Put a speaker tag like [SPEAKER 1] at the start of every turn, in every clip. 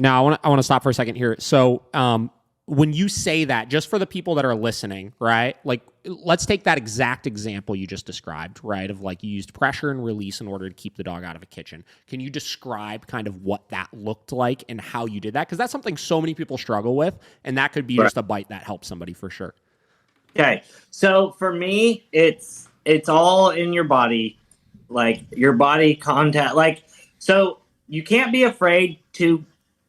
[SPEAKER 1] Now, I want to stop for a second here. So, when you say that, just for the people that are listening, right? Like, let's take that exact example you just described, right? Of like you used pressure and release in order to keep the dog out of a kitchen. Can you describe kind of what that looked like and how you did that? Because that's something so many people struggle with, and that could be just a bite that helps somebody for sure.
[SPEAKER 2] Okay, so for me, it's all in your body, like your body contact. Like, so you can't be afraid to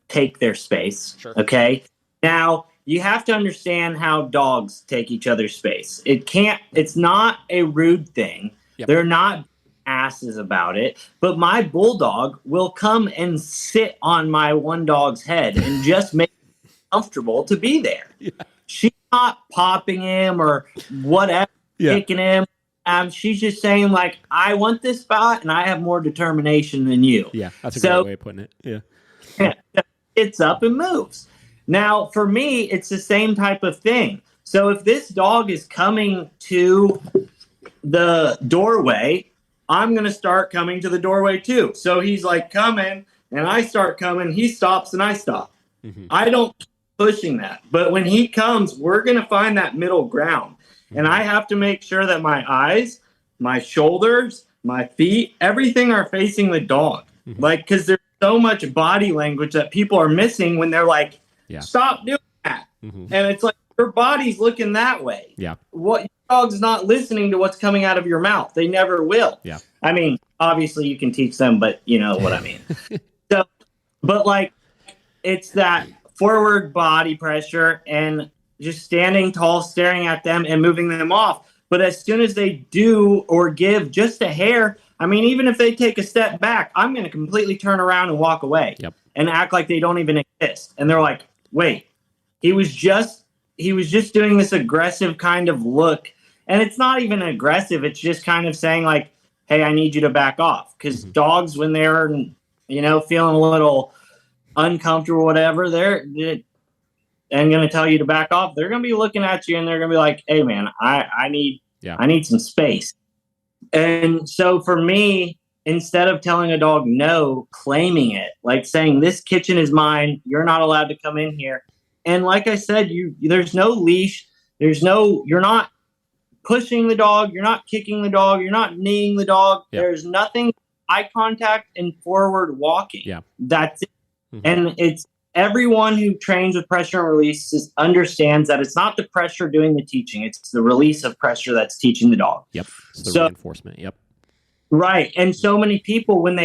[SPEAKER 2] take their space.
[SPEAKER 1] Sure.
[SPEAKER 2] Okay. Now you have to understand how dogs take each other's space. It's not a rude thing.
[SPEAKER 1] Yep.
[SPEAKER 2] They're not asses about it. But my bulldog will come and sit on my one dog's head and just make it comfortable to be there.
[SPEAKER 1] Yeah.
[SPEAKER 2] She's not popping him or whatever, kicking him. She's just saying, like, I want this spot and I have more determination than you.
[SPEAKER 1] Yeah, that's a great way of putting it. Yeah.
[SPEAKER 2] It's up and moves. Now, for me, it's the same type of thing. So if this dog is coming to the doorway, I'm going to start coming to the doorway too. So he's like coming and I start coming. He stops and I stop. Mm-hmm. I don't keep pushing that. But when he comes, we're going to find that middle ground. Mm-hmm. And I have to make sure that my eyes, my shoulders, my feet, everything are facing the dog. Mm-hmm. Like, because there's so much body language that people are missing when they're like, stop doing that. Mm-hmm. And it's like, your body's looking that way.
[SPEAKER 1] Yeah.
[SPEAKER 2] What, your dog's not listening to what's coming out of your mouth. They never will.
[SPEAKER 1] Yeah.
[SPEAKER 2] I mean, obviously you can teach them, but you know what I mean. So, but like, it's that forward body pressure and just standing tall, staring at them and moving them off. But as soon as they do or give just a hair, I mean, even if they take a step back, I'm going to completely turn around and walk away and act like they don't even exist. And they're like, wait, he was just doing this aggressive kind of look. And it's not even aggressive. It's just kind of saying like, hey, I need you to back off. Because dogs, when they're, feeling a little uncomfortable, whatever, they're going to tell you to back off. They're going to be looking at you and they're going to be like, hey, man, I need some space. And so for me, instead of telling a dog no, claiming it, like saying this kitchen is mine, you're not allowed to come in here. And like I said, there's no leash, you're not pushing the dog, you're not kicking the dog, you're not kneeing the dog. Yeah. There's nothing, eye contact and forward walking.
[SPEAKER 1] Yeah.
[SPEAKER 2] That's it. Mm-hmm. And it's everyone who trains with pressure and release understands that it's not the pressure doing the teaching, it's the release of pressure that's teaching the dog.
[SPEAKER 1] Yep. It's the reinforcement. Yep.
[SPEAKER 2] Right. And so many people, when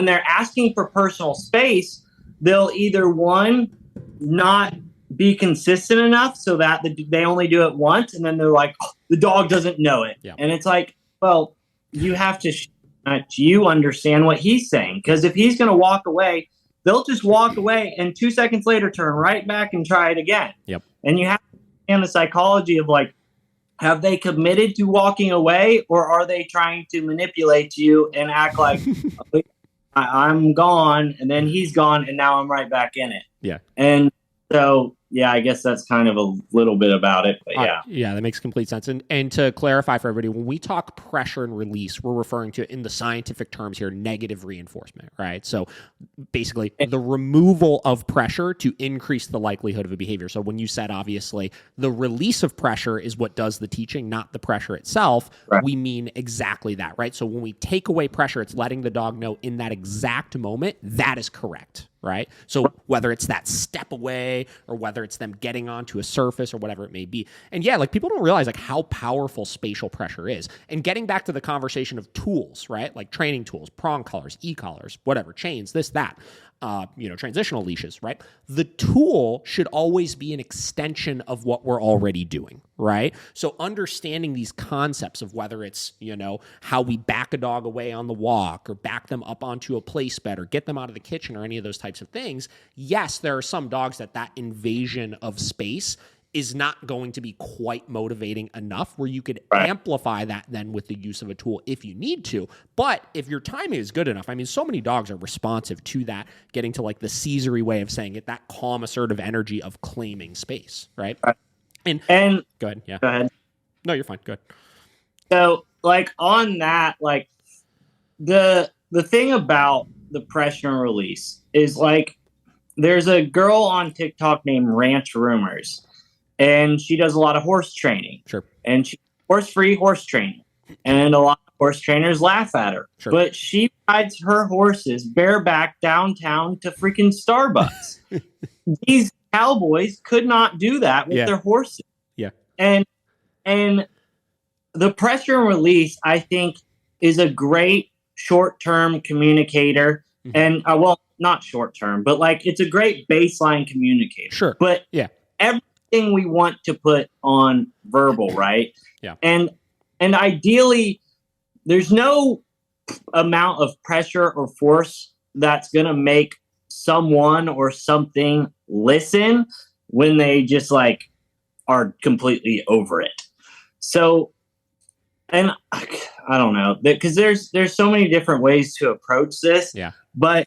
[SPEAKER 2] they're asking for personal space, they'll either not be consistent enough so that they only do it once. And then they're like, oh, the dog doesn't know it. Yeah. And it's like, well, you have to you understand what he's saying. Because if he's going to walk away, they'll just walk away and 2 seconds later turn right back and try it again.
[SPEAKER 1] Yep.
[SPEAKER 2] And you have to understand the psychology of like, have they committed to walking away or are they trying to manipulate you and act like I'm gone and then he's gone and now I'm right back in it?
[SPEAKER 1] Yeah.
[SPEAKER 2] And so, yeah, I guess that's kind of a little bit about it, but yeah.
[SPEAKER 1] Yeah, that makes complete sense. And to clarify for everybody, when we talk pressure and release, we're referring to, in the scientific terms here, negative reinforcement, right? So basically the removal of pressure to increase the likelihood of a behavior. So when you said, obviously, the release of pressure is what does the teaching, not the pressure itself, right. We mean exactly that, right? So when we take away pressure, it's letting the dog know in that exact moment, that is correct. Right? So whether it's that step away or whether it's them getting onto a surface or whatever it may be. And yeah, like people don't realize like how powerful spatial pressure is. And getting back to the conversation of tools, right? Like training tools, prong collars, e-collars, whatever, chains, this, that, transitional leashes, right? The tool should always be an extension of what we're already doing, right? So understanding these concepts of whether it's, how we back a dog away on the walk or back them up onto a place bed or get them out of the kitchen or any of those types of things. Yes, there are some dogs that invasion of space is not going to be quite motivating enough where you could amplify that then with the use of a tool if you need to. But if your timing is good enough, I mean, so many dogs are responsive to that, getting to like the Caesar-y way of saying it, that calm, assertive energy of claiming space, right? And go ahead. Yeah.
[SPEAKER 2] Go ahead.
[SPEAKER 1] No, you're fine. Go ahead.
[SPEAKER 2] So like on that, like the thing about the pressure and release is like, there's a girl on TikTok named Ranch Rumors, and she does a lot of horse training.
[SPEAKER 1] Sure.
[SPEAKER 2] And she horse-free horse training. And a lot of horse trainers laugh at her.
[SPEAKER 1] Sure.
[SPEAKER 2] But she rides her horses bareback downtown to freaking Starbucks. These cowboys could not do that with their horses.
[SPEAKER 1] Yeah.
[SPEAKER 2] And the pressure and release, I think, is a great short-term communicator. And well, not short-term, but like it's a great baseline communicator.
[SPEAKER 1] Sure.
[SPEAKER 2] But
[SPEAKER 1] yeah,
[SPEAKER 2] everything we want to put on verbal, right?
[SPEAKER 1] Yeah.
[SPEAKER 2] And ideally, there's no amount of pressure or force that's going to make someone or something listen when they just like are completely over it. So, and I don't know, because there's so many different ways to approach this.
[SPEAKER 1] Yeah.
[SPEAKER 2] But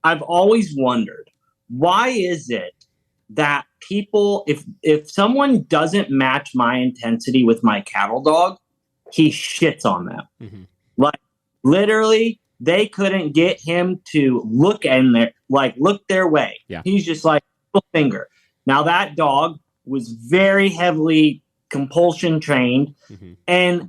[SPEAKER 2] I've always wondered, why is it that people, if someone doesn't match my intensity with my cattle dog, he shits on them. Like literally, they couldn't get him to look their way.
[SPEAKER 1] Yeah.
[SPEAKER 2] He's just like little finger. Now that dog was very heavily compulsion trained, and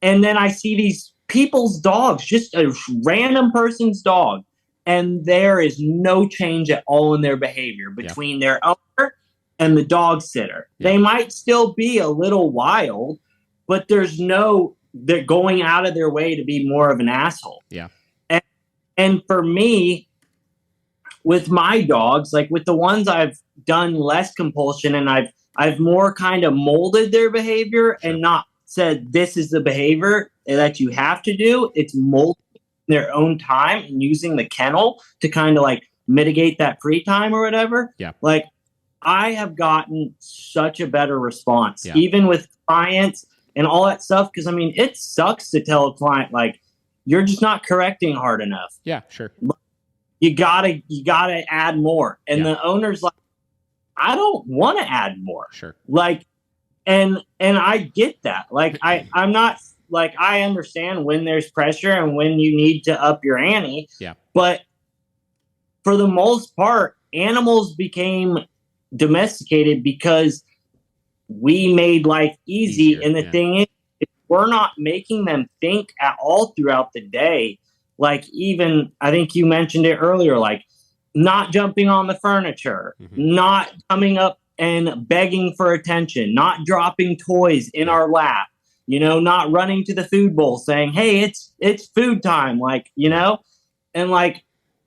[SPEAKER 2] then I see these people's dogs, just a random person's dog, and there is no change at all in their behavior between their owner and the dog sitter. They might still be a little wild, but they're going out of their way to be more of an asshole.
[SPEAKER 1] Yeah.
[SPEAKER 2] And for me, with my dogs, like with the ones I've done less compulsion and I've more kind of molded their behavior and not said, this is the behavior that you have to do. It's molding their own time and using the kennel to kind of like mitigate that free time or whatever.
[SPEAKER 1] Yeah.
[SPEAKER 2] Like I have gotten such a better response, even with clients and all that stuff. Cause I mean, it sucks to tell a client, like, you're just not correcting hard enough.
[SPEAKER 1] Yeah, sure.
[SPEAKER 2] You gotta add more. And the owner's like, I don't want to add more.
[SPEAKER 1] Sure.
[SPEAKER 2] Like, and I get that. Like, I'm not like, I understand when there's pressure and when you need to up your ante.
[SPEAKER 1] Yeah.
[SPEAKER 2] But for the most part, animals became domesticated because we made life easy. And the thing is, if we're not making them think at all throughout the day, like even, I think you mentioned it earlier, like not jumping on the furniture, not coming up and begging for attention, not dropping toys in our lap, not running to the food bowl saying, hey, it's food time. Like, and like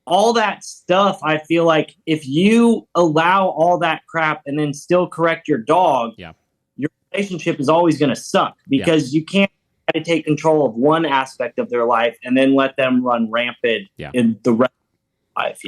[SPEAKER 2] all that stuff, I feel like if you allow all that crap and then still correct your dog, your relationship is always going to suck because you can't try to take control of one aspect of their life and then let them run rampant in the rest of life,